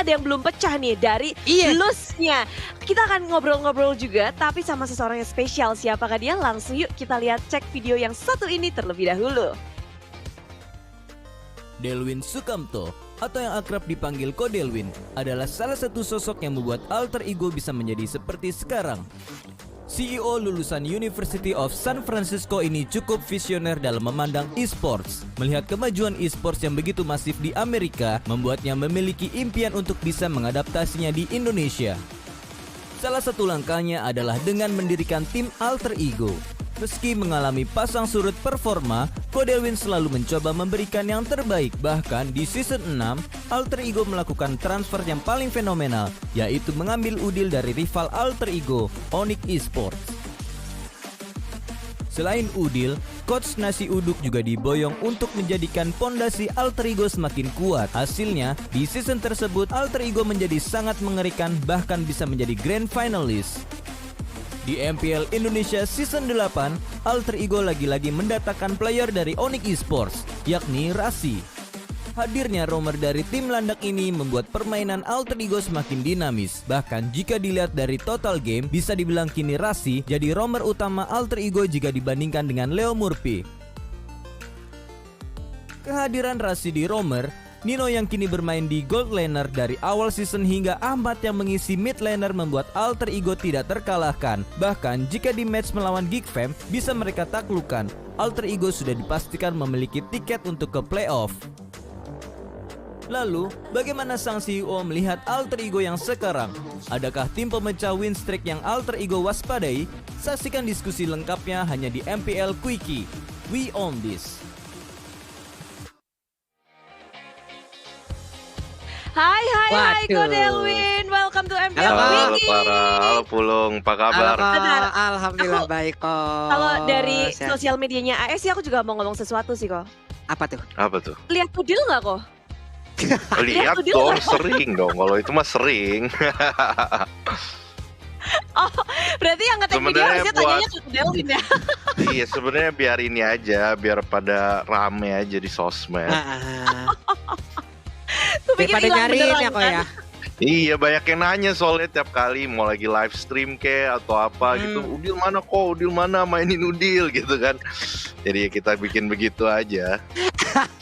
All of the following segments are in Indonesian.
ada yang belum pecah nih dari loose-nya. Kita akan ngobrol-ngobrol juga tapi sama seseorang yang spesial. Siapakah dia? Langsung yuk kita lihat cek video yang satu ini terlebih dahulu. Delwin Sukamto atau yang akrab dipanggil Ko Delwin adalah salah satu sosok yang membuat alter ego bisa menjadi seperti sekarang. CEO lulusan University of San Francisco ini cukup visioner dalam memandang e-sports. Melihat kemajuan e-sports yang begitu masif di Amerika, membuatnya memiliki impian untuk bisa mengadaptasinya di Indonesia. Salah satu langkahnya adalah dengan mendirikan tim alter ego. Meski mengalami pasang surut performa, Ko Delwin selalu mencoba memberikan yang terbaik. Bahkan di season 6, alter ego melakukan transfer yang paling fenomenal, yaitu mengambil Udil dari rival alter ego, Onyx Esports. Selain Udil, Coach Nasi Uduk juga diboyong untuk menjadikan pondasi alter ego semakin kuat. Hasilnya, di season tersebut alter ego menjadi sangat mengerikan, bahkan bisa menjadi grand finalist. Di MPL Indonesia Season 8, Alter Ego lagi-lagi mendatangkan player dari Onyx Esports, yakni Rasi. Hadirnya roamer dari tim landak ini membuat permainan Alter Ego semakin dinamis. Bahkan jika dilihat dari total game, bisa dibilang kini Rasi jadi roamer utama Alter Ego jika dibandingkan dengan Leo Murphy. Kehadiran Rasi di roamer, Nino yang kini bermain di Gold Laner dari awal season hingga Ahmad yang mengisi mid laner membuat alter ego tidak terkalahkan. Bahkan jika di match melawan Geek Fam bisa mereka taklukkan. Alter ego sudah dipastikan memiliki tiket untuk ke playoff. Lalu, bagaimana sang CEO melihat alter ego yang sekarang? Adakah tim pemecah win streak yang alter ego waspadai? Saksikan diskusi lengkapnya hanya di MPL Quickie. We own this. Hai Ko Delwin, welcome to MPL Halo Quickie. halo Pulung, apa kabar? Benar. Alhamdulillah baik kok. Kalau dari sosial medianya AS sih aku juga mau ngomong sesuatu sih kok. Apa tuh? Apa tuh? Lihat Udil nggak kok? Lihat Udil dong, nggak? sering dong. Kalau itu mah sering. Oh, berarti yang ngetek video Sebenarnya harusnya tanyanya ke Delwin ya? Iya, sebenarnya biar ini aja, biar pada rame aja di sosmed. Aku pikir Daripada hilang nyariin beneran ya kok kan? ya. Iya, banyak yang nanya soalnya tiap kali mau lagi live stream kayak atau apa gitu. Udil mana kok? Udil mana? Mainin Udil gitu kan. Jadi ya kita bikin begitu aja.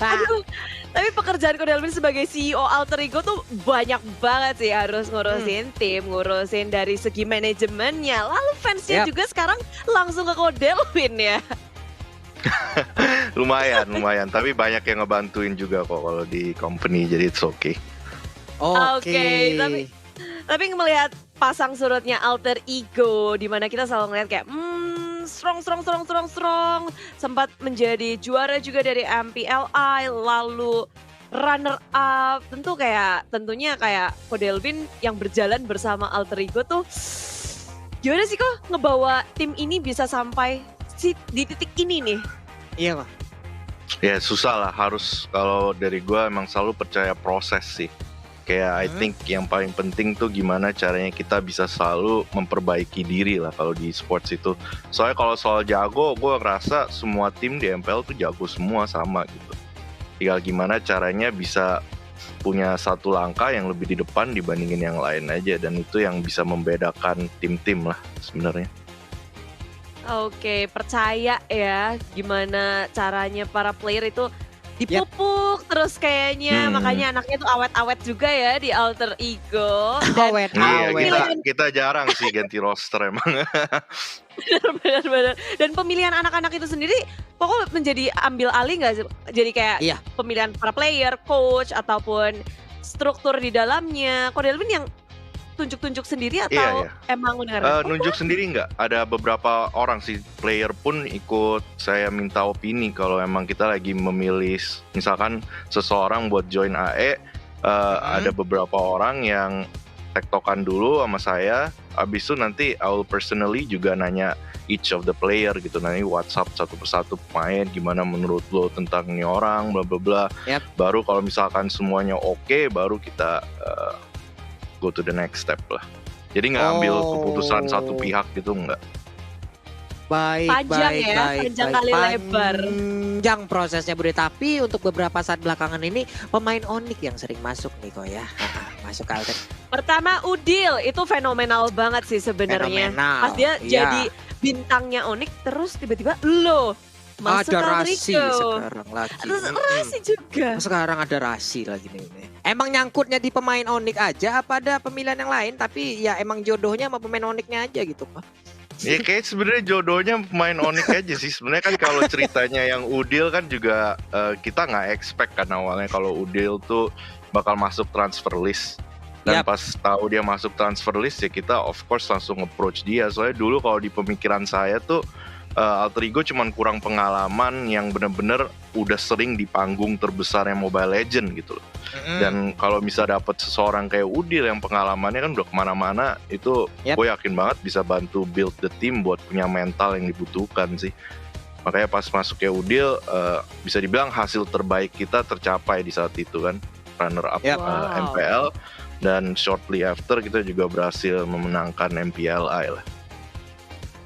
Aduh, tapi pekerjaan Ko Delwin sebagai CEO Alter Ego tuh banyak banget sih. Harus ngurusin tim, ngurusin dari segi manajemennya. Lalu fansnya juga sekarang langsung ke Ko Delwin ya. lumayan. Tapi banyak yang ngebantuin juga kok kalau di company. Jadi it's okay. Oke, tapi melihat pasang surutnya Alter Ego, di mana kita selalu ngeliat kayak strong, sempat menjadi juara juga dari MPLI, lalu runner up, tentunya kayak Ko Delwin yang berjalan bersama Alter Ego tuh gimana sih kok ngebawa tim ini bisa sampai di titik ini nih? Iya kok. Ya susah lah, harus kalau dari gue emang selalu percaya proses sih. Kayak I think yang paling penting tuh gimana caranya kita bisa selalu memperbaiki diri lah kalau di sports itu. Soalnya kalau soal jago, gue ngerasa semua tim di MPL tuh jago semua sama gitu. Tinggal gimana caranya bisa punya satu langkah yang lebih di depan dibandingin yang lain aja. Dan itu yang bisa membedakan tim-tim lah sebenarnya. Oke, percaya ya gimana caranya para player itu dipupuk terus kayaknya. Makanya anaknya tuh awet-awet juga ya di Alter Ego. Awet. Iya, kita jarang sih ganti roster emang. Benar. Dan pemilihan anak-anak itu sendiri pokoknya menjadi ambil alih nggak sih? Jadi kayak pemilihan para player, coach ataupun struktur di dalamnya. Ko Delwin yang tunjuk-tunjuk sendiri atau emang benar? Nunjuk sendiri nggak? Ada beberapa orang sih, player pun ikut saya minta opini kalau emang kita lagi memilih misalkan seseorang buat join AE. Ada beberapa orang yang tektokan dulu sama saya, abis itu nanti I will personally juga nanya each of the player gitu, nanti WhatsApp satu persatu pemain gimana menurut lo tentang ini orang bla bla bla. Baru kalau misalkan semuanya oke, baru kita go to the next step lah. Jadi nggak ambil keputusan satu pihak gitu, nggak. Panjang kali lebar. Panjang prosesnya Bude. Tapi untuk beberapa saat belakangan ini pemain Onyx yang sering masuk nih kok ya. masuk ke alter. Pertama Udil itu fenomenal banget sih sebenarnya. Fenomenal, Pas dia iya. jadi bintangnya Onyx terus tiba-tiba lo masuk Ada ke Rasi Rico. sekarang lagi. Terus Rasi juga. Sekarang ada Rasi lagi nih. Emang nyangkutnya di pemain Onyx aja apa ada pemilihan yang lain? Tapi ya emang jodohnya sama pemain Onyxnya aja gitu Pak. Ya kayak sebenarnya jodohnya pemain Onyx aja sih. Sebenarnya kan kalau ceritanya yang Udil kan juga kita nggak expect kan awalnya kalau Udil tuh bakal masuk transfer list. Dan Yap. pas tahu dia masuk transfer list ya kita of course langsung approach dia. Soalnya dulu kalau di pemikiran saya tuh Alter Ego cuman kurang pengalaman yang bener-bener udah sering di panggung terbesarnya Mobile Legend gitu loh. Dan kalau bisa dapet seseorang kayak Udil yang pengalamannya kan udah kemana-mana, itu Yap. gue yakin banget bisa bantu build the team buat punya mental yang dibutuhkan sih. Makanya pas masuknya Udil, bisa dibilang hasil terbaik kita tercapai di saat itu kan, runner up Yap. Wow. MPL, dan shortly after kita juga berhasil memenangkan MPLI lah.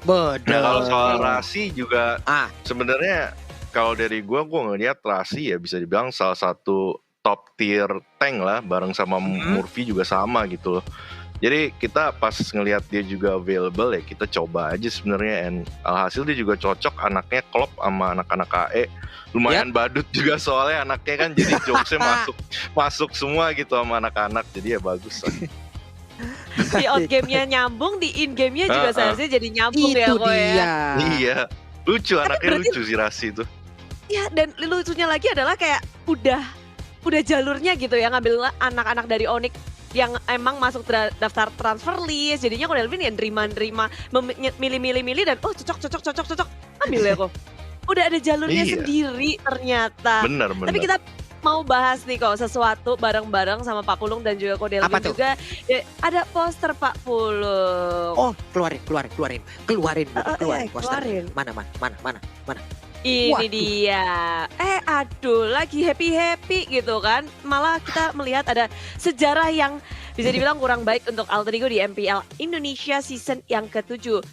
Betul. Nah kalau soal Rasi juga Ah. sebenarnya kalau dari gue ngelihat Rasi ya bisa dibilang salah satu top tier tank lah, bareng sama Murphy juga sama gitu loh. Jadi kita pas ngelihat dia juga available ya kita coba aja sebenarnya, and alhasil dia juga cocok, anaknya klop sama anak-anak AE. Lumayan badut juga soalnya anaknya kan, jadi jokesnya masuk semua gitu sama anak-anak, jadi ya bagus lah. Di out game-nya nyambung, di in game-nya juga seharusnya jadi nyambung ya Itu kok ya. dia. Iya, lucu anaknya, berarti- lucu si Rasi itu. Ya dan lucunya lagi adalah kayak udah jalurnya gitu ya, ngambil anak-anak dari Onyx yang emang masuk daftar transfer list. Jadinya kok Delvin yang nerima-nerima, milih-milih dan cocok ambil ya kok. Udah ada jalurnya Iya. sendiri ternyata. Bener. Tapi kita mau bahas nih kok sesuatu bareng-bareng sama Pak Pulung dan juga Ko Delvin Apa tuh? juga. Ya, ada poster Pak Pulung. Oh, keluarin posternya. keluarin. Mana? Ini Waduh. dia. Aduh, lagi happy-happy gitu kan. Malah kita melihat ada sejarah yang bisa dibilang kurang baik untuk Alter Ego di MPL Indonesia season yang ke-7.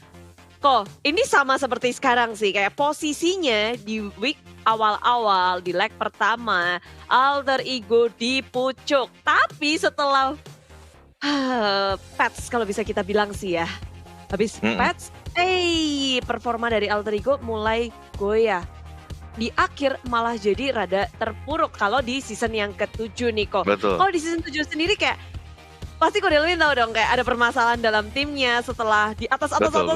Kok, ini sama seperti sekarang sih. Kayak posisinya di week awal-awal, di leg pertama, Alter Ego di pucuk. Tapi setelah patch kalau bisa kita bilang sih ya. Habis patch, performa dari Alter Ego mulai goyah. Di akhir malah jadi rada terpuruk kalau di season yang ke-7 nih kok. Betul. Kalau di season 7 sendiri kayak pasti Ko Delvin tahu dong kayak ada permasalahan dalam timnya setelah di atas Betul.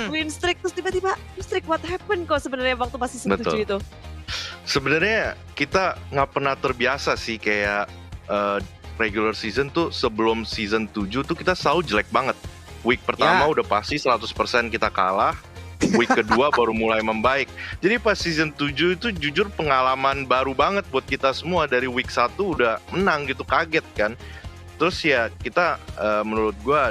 win streak, terus tiba-tiba win streak, what happened kok sebenarnya waktu pas season 7 Betul. itu? Sebenarnya kita nggak pernah terbiasa sih kayak regular season tuh, sebelum season 7 tuh kita selalu jelek banget. Week pertama udah pasti 100% kita kalah. Week kedua baru mulai membaik. Jadi pas season 7 itu jujur pengalaman baru banget buat kita semua. Dari week 1 udah menang gitu, kaget kan. Terus ya kita menurut gue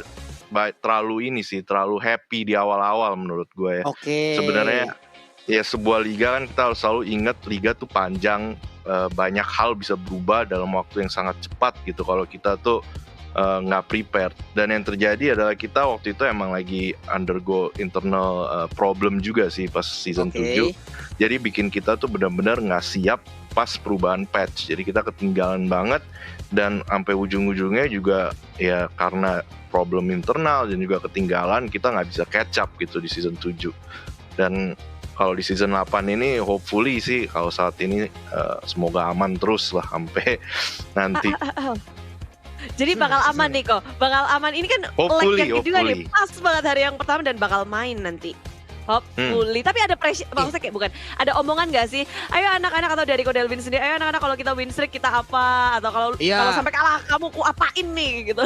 terlalu happy di awal-awal menurut gue ya. Oke. Sebenarnya ya sebuah liga kan kita harus selalu ingat, liga tuh panjang, banyak hal bisa berubah dalam waktu yang sangat cepat gitu kalau kita tuh nggak prepared. Dan yang terjadi adalah kita waktu itu emang lagi undergo internal problem juga sih pas season 7. Jadi bikin kita tuh benar-benar nggak siap pas perubahan patch. Jadi kita ketinggalan banget, dan sampai ujung-ujungnya juga ya karena problem internal dan juga ketinggalan, kita nggak bisa catch up gitu di season 7. Dan kalau di season 8 ini hopefully sih kalau saat ini semoga aman terus lah sampai nanti. Jadi bakal aman nih kok, bakal aman. Ini kan leg yang kedua nih, pas banget hari yang pertama dan bakal main nanti. Hopefully. Tapi ada pressure, maksudnya kayak bukan, ada omongan gak sih? Ayo anak-anak, atau dari Ko Delvin sendiri, ayo anak-anak kalau kita win streak kita apa? Atau kalau sampai kalah kamu ku apain nih gitu.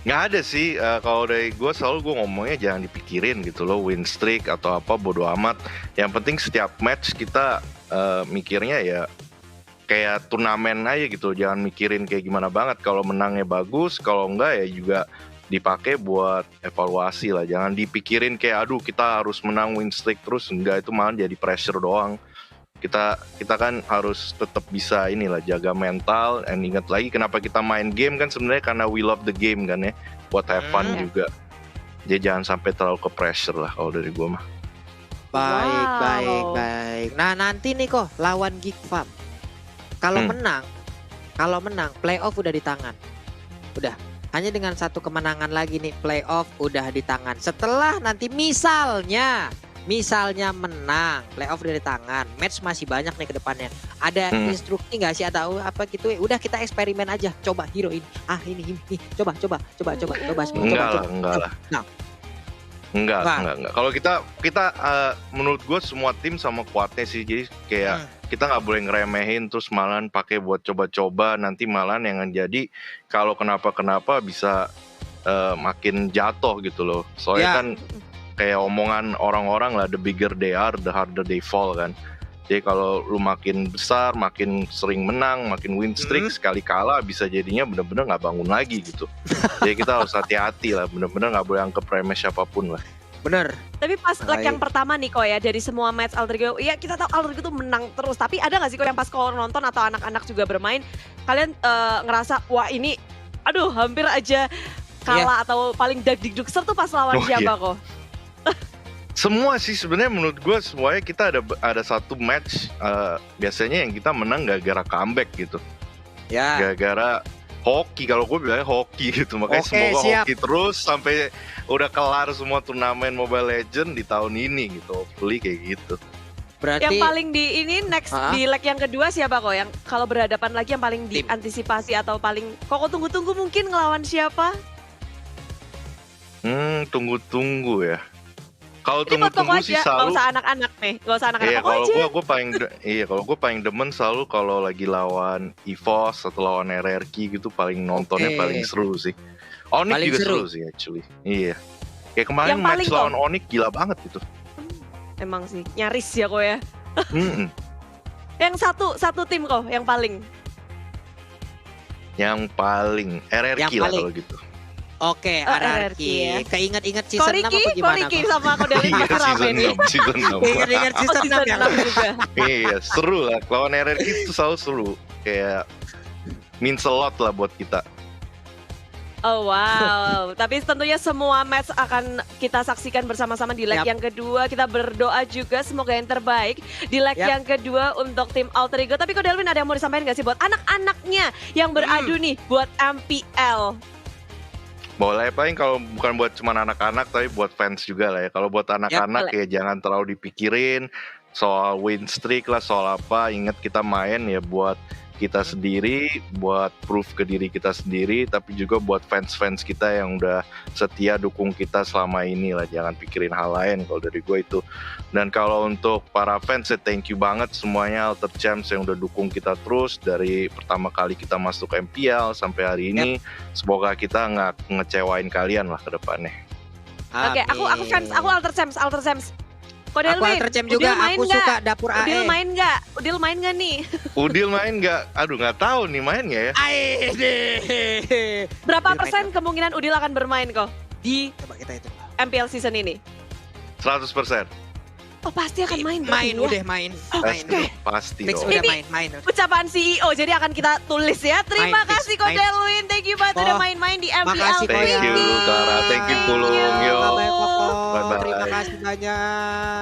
Nggak ada sih, kalau dari gue selalu gue ngomongnya jangan dipikirin gitu loh, win streak atau apa bodo amat. Yang penting setiap match kita mikirnya ya kayak turnamen aja gitu, jangan mikirin kayak gimana banget. Kalau menangnya bagus, kalau enggak ya juga dipakai buat evaluasi lah. Jangan dipikirin kayak aduh kita harus menang win streak terus, enggak, itu malah jadi pressure doang. Kita kan harus tetap bisa inilah jaga mental, and ingat lagi kenapa kita main game kan sebenarnya karena we love the game kan ya, buat have fun juga. Jadi jangan sampai terlalu ke pressure lah kalau dari gue mah. Baik. Nah nanti nih kok lawan Geek Farm. Kalau menang playoff udah di tangan. Udah. Hanya dengan satu kemenangan lagi nih playoff udah di tangan. Setelah nanti misalnya menang, playoff udah di tangan. Match masih banyak nih ke depannya. Ada instruksi nggak sih atau apa gitu? Udah kita eksperimen aja. Coba hero ini. Ini. Coba. Enggak lah. Nah. Enggak. Kalau kita menurut gue semua tim sama kuatnya sih. Jadi kayak kita nggak boleh ngeremehin terus malahan pakai buat coba-coba, nanti malahan yang jadi kalau kenapa bisa makin jatuh gitu loh. Soalnya kan kayak omongan orang-orang lah, the bigger they are, the harder they fall kan. Jadi kalau lu makin besar, makin sering menang, makin win streak, sekali kalah bisa jadinya bener-bener nggak bangun lagi gitu. Jadi kita harus hati-hati lah, bener-bener nggak boleh anggap remeh siapapun lah. Bener. Tapi pas leg yang pertama nih kok ya, dari semua match Alter Ego, ya kita tahu Alter Ego tuh menang terus. Tapi ada gak sih kok yang pas kalau nonton atau anak-anak juga bermain, kalian ngerasa wah ini aduh hampir aja kalah atau paling dag-digduk tuh pas lawan siapa kok? Semua sih sebenarnya menurut gue semuanya kita ada satu match biasanya yang kita menang gara-gara comeback gitu. Ya. Gara-gara hoki, kalau gue bilangnya hoki gitu. Makanya semoga hoki terus sampai udah kelar semua turnamen Mobile Legends di tahun ini gitu. Hopefully kayak gitu. Berarti yang paling di ini next di leg yang kedua siapa kok? Yang kalau berhadapan lagi yang paling diantisipasi atau paling kok tunggu-tunggu mungkin ngelawan siapa? Tunggu-tunggu ya. Kalau tunggu sih aja, selalu gak usah anak-anak nih, gak usah anak-anak. Iya, kalau gue paling demen selalu kalau lagi lawan EVOS atau lawan RRQ gitu, paling nontonnya paling seru sih. Onyx paling juga seru sih actually. Iya. Kayak kemarin match lawan Onyx gila banget gitu. Emang sih nyaris ya kok ya. Yang satu tim kok yang paling. Yang paling RRQ lah kalau gitu. Oke, RRQ. Ya. Keinget-inget season 6 apa gimana? Koriki sama Kodelin pasti rame nih. Season 6. Keinget-inget season 6 ya. Iya, seru lah. Lawan RRQ itu selalu seru. Kayak means a lot lah buat kita. Oh wow, tapi tentunya semua match akan kita saksikan bersama-sama di leg yang kedua. Kita berdoa juga semoga yang terbaik di leg yang kedua untuk tim Alter Ego. Tapi Kodelin ada yang mau disampaikan gak sih buat anak-anaknya yang beradu nih buat MPL? Boleh, paling kalau bukan buat cuma anak-anak tapi buat fans juga lah ya. Kalau buat anak-anak ya jangan terlalu dipikirin soal win streak lah, soal apa. Ingat kita main ya buat kita sendiri, buat proof ke diri kita sendiri, tapi juga buat fans-fans kita yang udah setia dukung kita selama ini lah. Jangan pikirin hal lain kalau dari gue itu. Dan kalau untuk para fans ya thank you banget semuanya Alter Champs yang udah dukung kita terus dari pertama kali kita masuk MPL sampai hari ini. Semoga kita nggak ngecewain kalian lah ke depannya. Oke, aku fans, aku Alter Champs. Aku Alter Champs juga, aku suka dapur AE. Udil main nggak nih? Udil main nggak? Aduh nggak tahu nih mainnya ya. Berapa persen kemungkinan Udil akan bermain kok di MPL season ini? 100%. Oh pasti akan main. Main. Pasti Fix dong. udah main. Ucapan CEO, jadi akan kita tulis ya. Terima kasih Kodelwin, thank you banget udah main-main di MPL. Thank you Clara, thank you Pulung. Yo. Bye-bye. Terima kasih banyak.